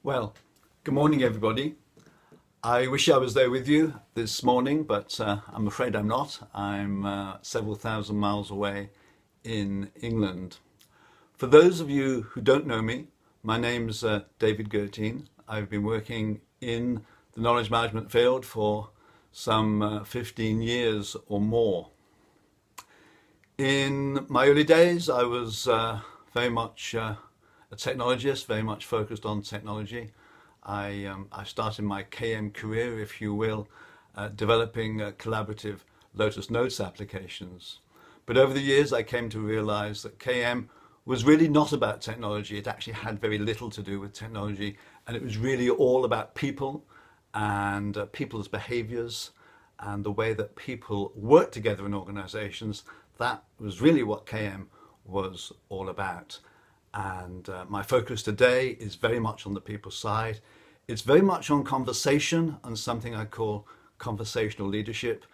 Well, good morning, everybody. I wish I was there with you this morning, but I'm afraid I'm not. I'm several thousand miles away in England. For those of you who don't know me, my name's David Gertine. I've been working in the knowledge management field for some 15 years or more. In my early days, I was very much a technologist, very much focused on technology. I started my KM career, if you will, developing collaborative Lotus Notes applications. But over the years, I came to realize that KM was really not about technology. It actually had very little to do with technology, and it was really all about people and people's behaviors and the way that people work together in organizations. That was really what KM was all about. And my focus today is very much on the people side. It's very much on conversation and something I call conversational leadership.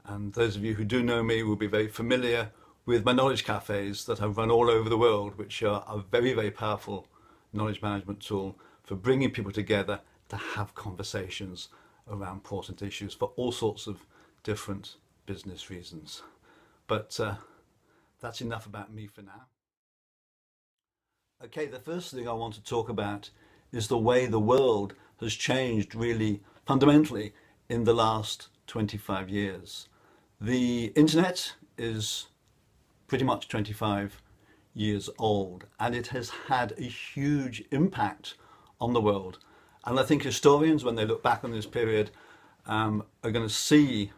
And those of you who do know me will be very familiar with my knowledge cafes that I run all over the world, which are a very, very powerful knowledge management tool for bringing people together to have conversations around important issues for all sorts of different business reasons. But that's enough about me for now. Okay, the first thing I want to talk about is the way the world has changed really fundamentally in the last 25 years. The internet is pretty much 25 years old, and it has had a huge impact on the world. And I think historians, when they look back on this period, are going to see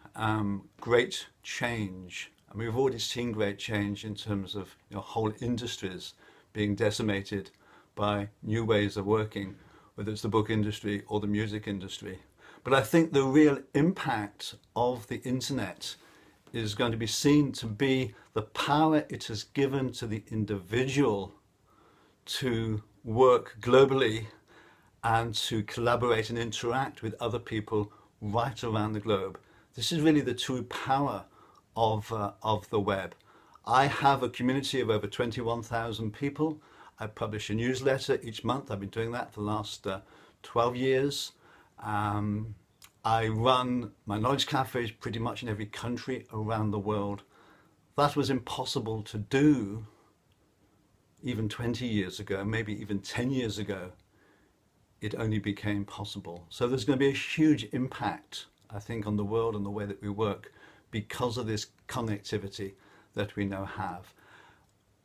great change. And we've already seen great change in terms of whole industries being decimated by new ways of working, whether it's the book industry or the music industry. But I think the real impact of the internet is going to be seen to be the power it has given to the individual to work globally and to collaborate and interact with other people right around the globe. This is really the true power of the web. I have a community of over 21,000 people. I publish a newsletter each month. I've been doing that for the last 12 years. I run my knowledge cafes pretty much in every country around the world. That was impossible to do even 20 years ago, maybe even 10 years ago. It only became possible. So there's going to be a huge impact, I think, on the world and the way that we work because of this connectivity that we now have.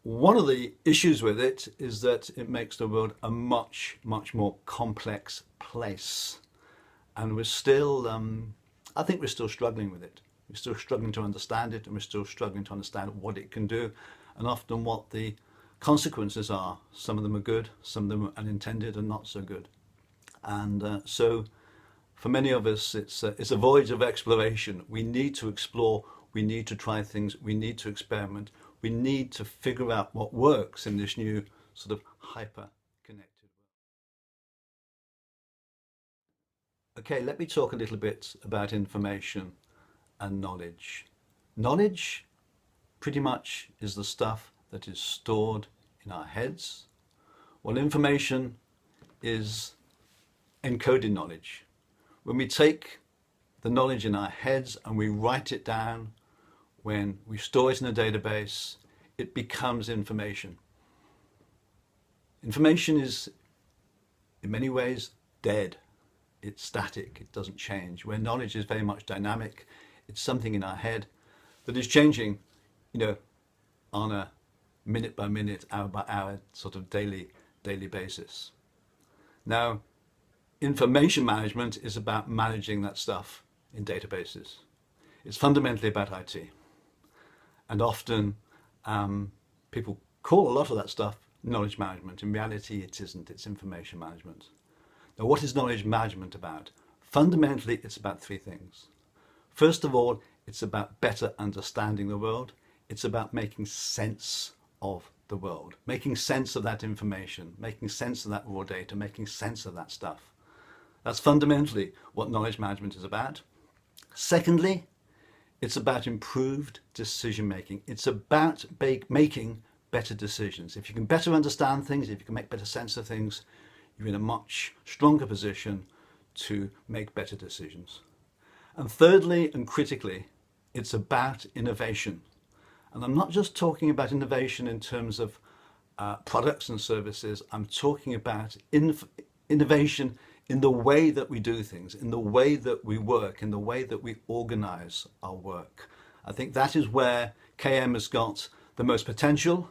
One of the issues with it is that it makes the world a much, much more complex place. And we're still, I think we're still struggling with it. We're still struggling to understand it, and we're still struggling to understand what it can do, and often what the consequences are. Some of them are good, some of them are unintended and not so good. And so for many of us, it's a voyage of exploration. We need to explore. We need to try things, we need to experiment, we need to figure out what works in this new sort of hyper-connected world. Okay, let me talk a little bit about information and knowledge. Knowledge pretty much is the stuff that is stored in our heads, while information is encoded knowledge. When we take the knowledge in our heads and we write it down, when we store it in a database, it becomes information. Information is, in many ways, dead. It's static, it doesn't change. Where knowledge is very much dynamic, it's something in our head that is changing, on a minute by minute, hour by hour, sort of daily basis. Now, information management is about managing that stuff in databases. It's fundamentally about IT. And often people call a lot of that stuff knowledge management. In reality, it isn't. It's information management. Now, what is knowledge management about? Fundamentally, it's about three things. First of all, it's about better understanding the world. It's about making sense of the world, making sense of that information, making sense of that raw data, making sense of that stuff. That's fundamentally what knowledge management is about. Secondly, it's about improved decision making. It's about making better decisions. If you can better understand things, if you can make better sense of things, you're in a much stronger position to make better decisions. And thirdly, and critically, it's about innovation. And I'm not just talking about innovation in terms of products and services. I'm talking about innovation in the way that we do things, in the way that we work, in the way that we organize our work. I think that is where KM has got the most potential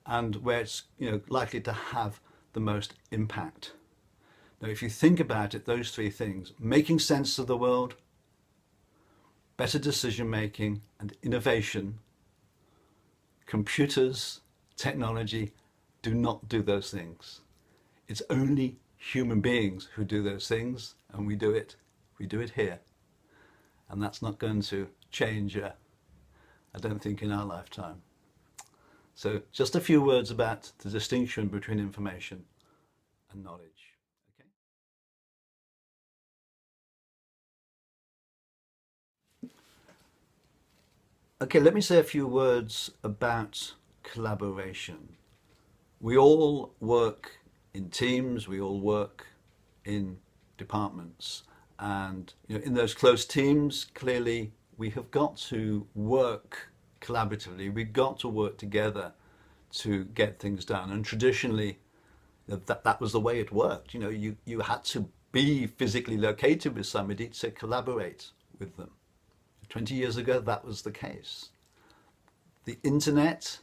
and where it's likely to have the most impact. Now, if you think about it, those three things, making sense of the world, better decision making, and innovation, computers, technology do not do those things. It's only human beings who do those things, and we do it here. And that's not going to change, I don't think, in our lifetime. So just a few words about the distinction between information and knowledge. Okay, let me say a few words about collaboration. We all work in teams, we all work in departments, and in those close teams, clearly we have got to work collaboratively. We've got to work together to get things done. And traditionally, that was the way it worked. You had to be physically located with somebody to collaborate with them. 20 years ago, that was the case. The internet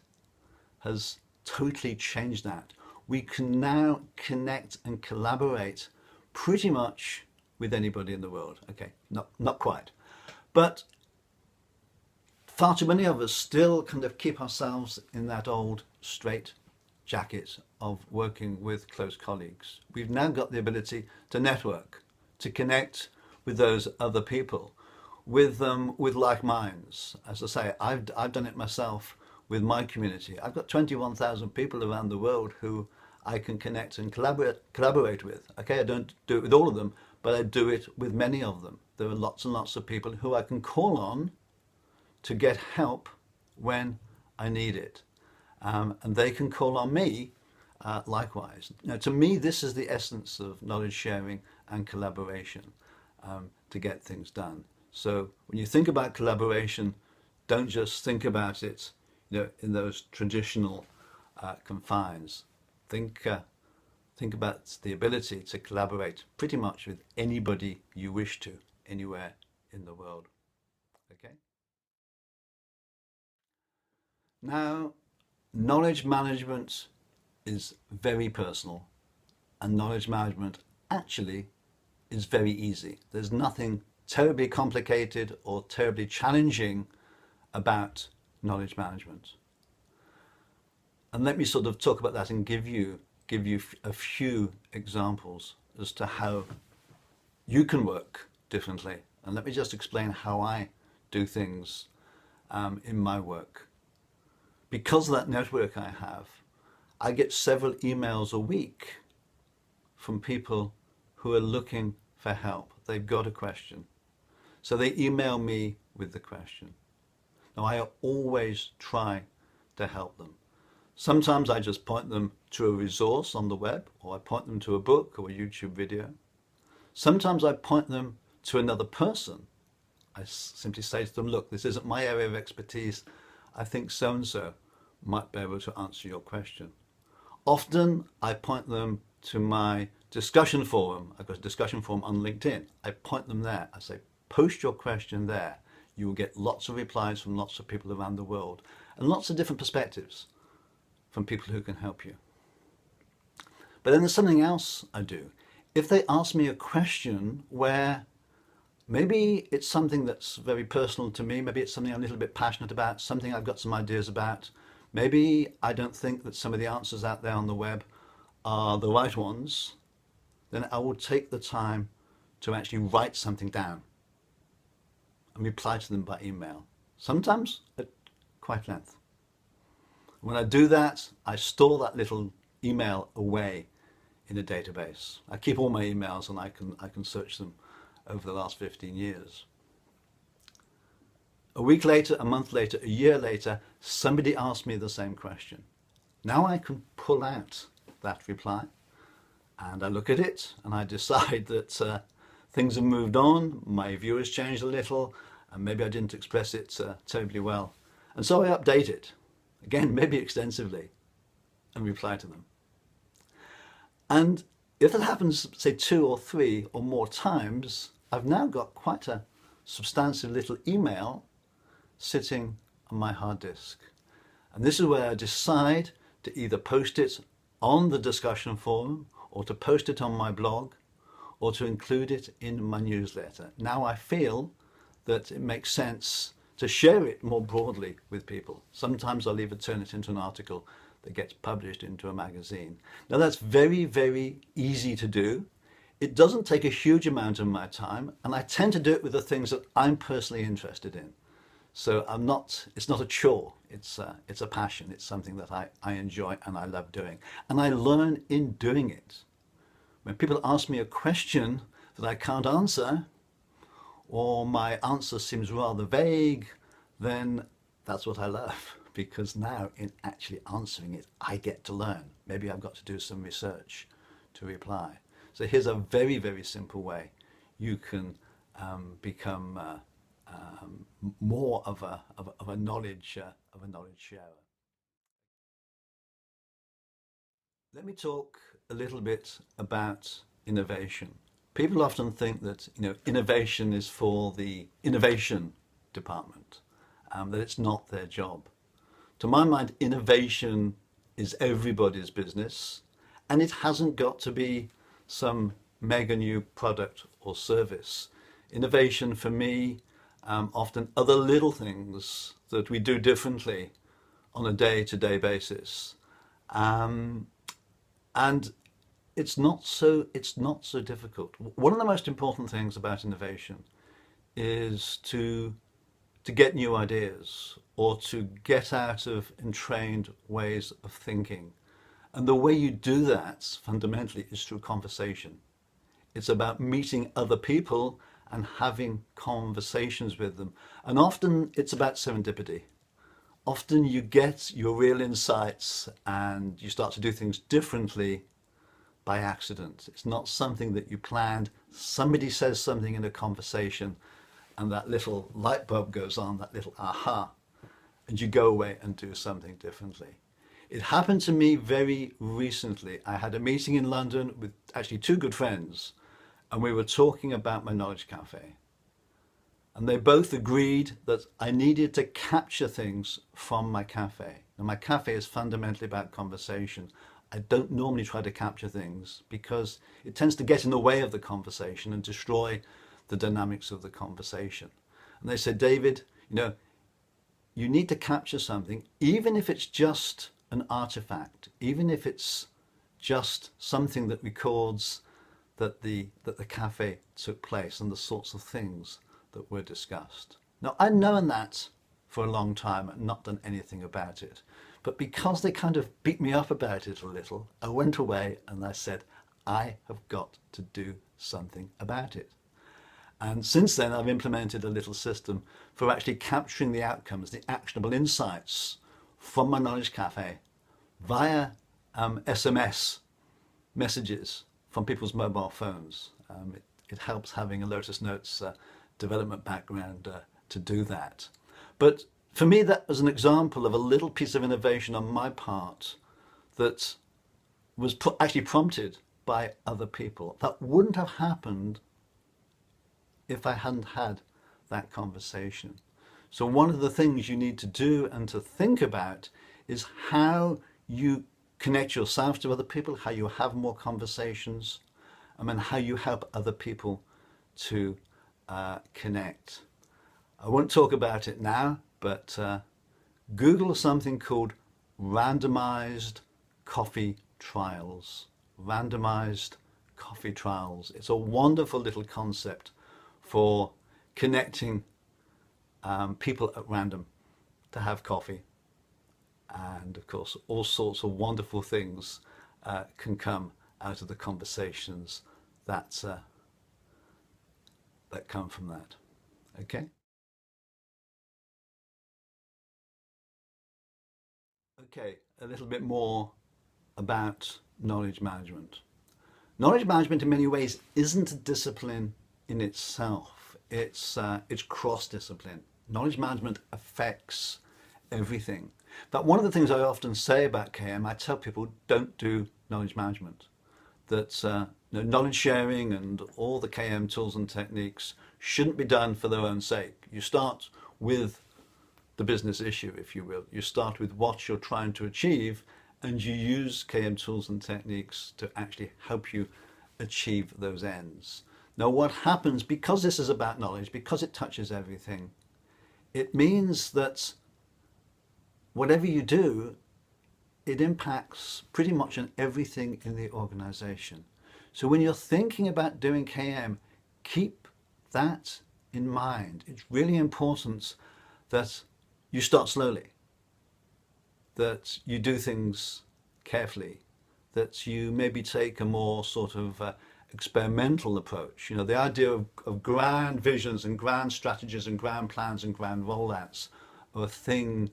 has totally changed that. We can now connect and collaborate pretty much with anybody in the world. Okay, not quite. But far too many of us still kind of keep ourselves in that old straight jacket of working with close colleagues. We've now got the ability to network, to connect with those other people, with like minds. As I say, I've done it myself with my community. I've got 21,000 people around the world who I can connect and collaborate with. Okay, I don't do it with all of them, but I do it with many of them. There are lots and lots of people who I can call on to get help when I need it. And they can call on me likewise. Now, to me, this is the essence of knowledge sharing and collaboration to get things done. So when you think about collaboration, don't just think about it in those traditional confines. Think about the ability to collaborate pretty much with anybody you wish to, anywhere in the world. Okay? Now, knowledge management is very personal, and knowledge management actually is very easy. There's nothing terribly complicated or terribly challenging about knowledge management. And let me sort of talk about that and give you a few examples as to how you can work differently. And let me just explain how I do things in my work. Because of that network I have, I get several emails a week from people who are looking for help. They've got a question. So they email me with the question. Now, I always try to help them. Sometimes I just point them to a resource on the web, or I point them to a book or a YouTube video. Sometimes I point them to another person. I simply say to them, look, this isn't my area of expertise. I think so-and-so might be able to answer your question. Often I point them to my discussion forum. I've got a discussion forum on LinkedIn. I point them there. I say, post your question there. You will get lots of replies from lots of people around the world and lots of different perspectives from people who can help you. But then there's something else I do. If they ask me a question where maybe it's something that's very personal to me, maybe it's something I'm a little bit passionate about, something I've got some ideas about, maybe I don't think that some of the answers out there on the web are the right ones, then I will take the time to actually write something down and reply to them by email, sometimes at quite length. When I do that, I store that little email away in a database. I keep all my emails and I can search them over the last 15 years. A week later, a month later, a year later, somebody asked me the same question. Now I can pull out that reply and I look at it and I decide that things have moved on, my view has changed a little, and maybe I didn't express it terribly well. And so I update it, again, maybe extensively, and reply to them. And if that happens, say, 2 or 3 or more times, I've now got quite a substantial little email sitting on my hard disk. And this is where I decide to either post it on the discussion forum, or to post it on my blog, or to include it in my newsletter. Now I feel that it makes sense to share it more broadly with people. Sometimes I'll even turn it into an article that gets published into a magazine. Now that's very, very easy to do. It doesn't take a huge amount of my time, and I tend to do it with the things that I'm personally interested in. So it's not a chore, it's a passion. It's something that I enjoy and I love doing. And I learn in doing it. When people ask me a question that I can't answer, or my answer seems rather vague, then that's what I love. Because now in actually answering it, I get to learn. Maybe I've got to do some research to reply. So here's a very, very simple way you can become more of a knowledge sharer. Let me talk a little bit about innovation. People often think that innovation is for the innovation department, that it's not their job. To my mind, innovation is everybody's business, and it hasn't got to be some mega new product or service. Innovation for me, often other little things that we do differently on a day-to-day basis. And it's not so difficult. One of the most important things about innovation is to get new ideas, or to get out of entrained ways of thinking. And the way you do that fundamentally is through conversation. It's about meeting other people and having conversations with them. And often it's about serendipity. Often you get your real insights and you start to do things differently by accident. It's not something that you planned. Somebody says something in a conversation and that little light bulb goes on, that little aha, and you go away and do something differently. It happened to me very recently. I had a meeting in London with actually 2 good friends, and we were talking about my Knowledge Cafe. And they both agreed that I needed to capture things from my cafe. And my cafe is fundamentally about conversation. I don't normally try to capture things because it tends to get in the way of the conversation and destroy the dynamics of the conversation. And they said, David, you need to capture something, even if it's just an artifact, even if it's just something that records that the cafe took place and the sorts of things that were discussed. Now, I'd known that for a long time and not done anything about it. But because they kind of beat me up about it a little, I went away and I said, I have got to do something about it. And since then, I've implemented a little system for actually capturing the outcomes, the actionable insights from my Knowledge Cafe via SMS messages from people's mobile phones. It helps having a Lotus Notes development background to do that. But for me, that was an example of a little piece of innovation on my part that was actually prompted by other people. That wouldn't have happened if I hadn't had that conversation. So one of the things you need to do and to think about is how you connect yourself to other people, how you have more conversations, and how you help other people to connect. I won't talk about it now, but Google something called randomized coffee trials. Randomized coffee trials. It's a wonderful little concept for connecting people at random to have coffee. And of course, all sorts of wonderful things can come out of the conversations that come from that. Okay? Okay, a little bit more about knowledge management. Knowledge management in many ways isn't a discipline in itself. It's cross-discipline. Knowledge management affects everything. But one of the things I often say about KM, I tell people don't do knowledge management. That knowledge sharing and all the KM tools and techniques shouldn't be done for their own sake. You start with the business issue, if you will. You start with what you're trying to achieve, and you use KM tools and techniques to actually help you achieve those ends. Now, what happens, because this is about knowledge, because it touches everything, it means that whatever you do, it impacts pretty much on everything in the organization. So when you're thinking about doing KM, keep that in mind. It's really important that you start slowly, that you do things carefully, that you maybe take a more sort of experimental approach. You know, the idea of grand visions and grand strategies and grand plans and grand rollouts are a thing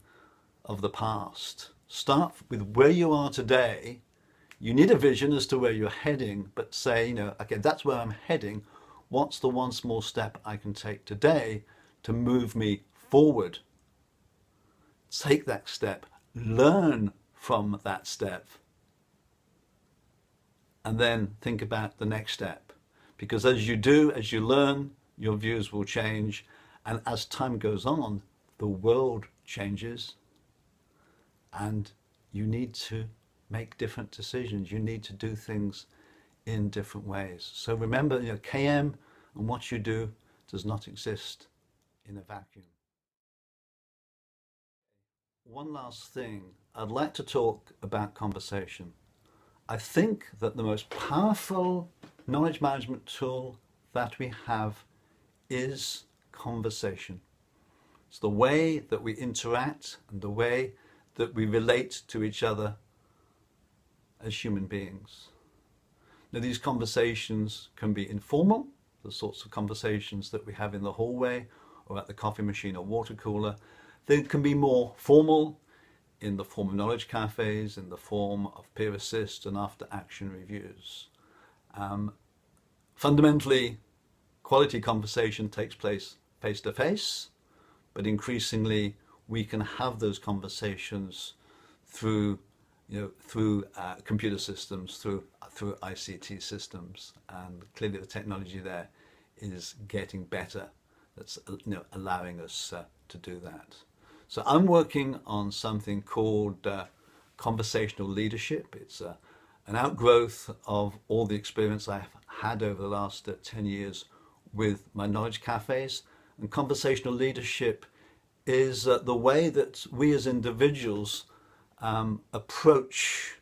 of the past. Start with where you are today. You need a vision as to where you're heading, but say, you know, okay, that's where I'm heading. What's the one small step I can take today to move me forward? Take that step, learn from that step, and then think about the next step. Because as you do, as you learn, your views will change. And as time goes on, the world changes. And you need to make different decisions. You need to do things in different ways. So remember, you know, KM and what you do does not exist in a vacuum. One last thing, I'd like to talk about conversation. I think that the most powerful knowledge management tool that we have is conversation. It's the way that we interact and the way that we relate to each other as human beings. Now, these conversations can be informal, the sorts of conversations that we have in the hallway or at the coffee machine or water cooler. They can be more formal in the form of knowledge cafes, in the form of peer assist and after action reviews. Fundamentally, quality conversation takes place face to face, but increasingly we can have those conversations through, computer systems, through ICT systems, and clearly the technology there is getting better. That's allowing us to do that. So I'm working on something called conversational leadership. It's an outgrowth of all the experience I've had over the last 10 years with my knowledge cafes. And conversational leadership is the way that we as individuals approach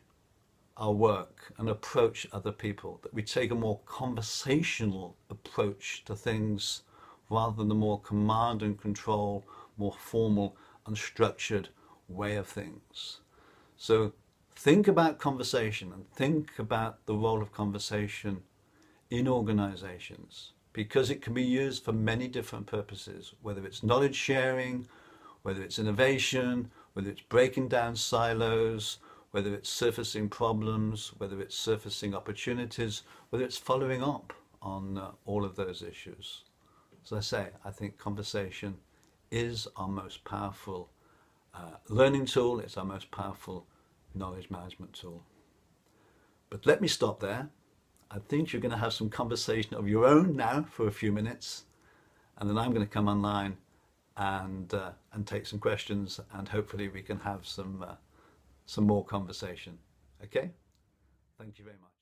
our work and approach other people, that we take a more conversational approach to things rather than the more command and control, more formal and structured way of things. So think about conversation and think about the role of conversation in organizations, because it can be used for many different purposes, whether it's knowledge sharing, whether it's innovation, whether it's breaking down silos, whether it's surfacing problems, whether it's surfacing opportunities, whether it's following up on all of those issues. As I say, I think conversation is our most powerful learning tool. It's our most powerful knowledge management tool. But let me stop there. I think you're going to have some conversation of your own now for a few minutes, and then I'm going to come online and take some questions, and hopefully we can have some more conversation. Okay? Thank you very much.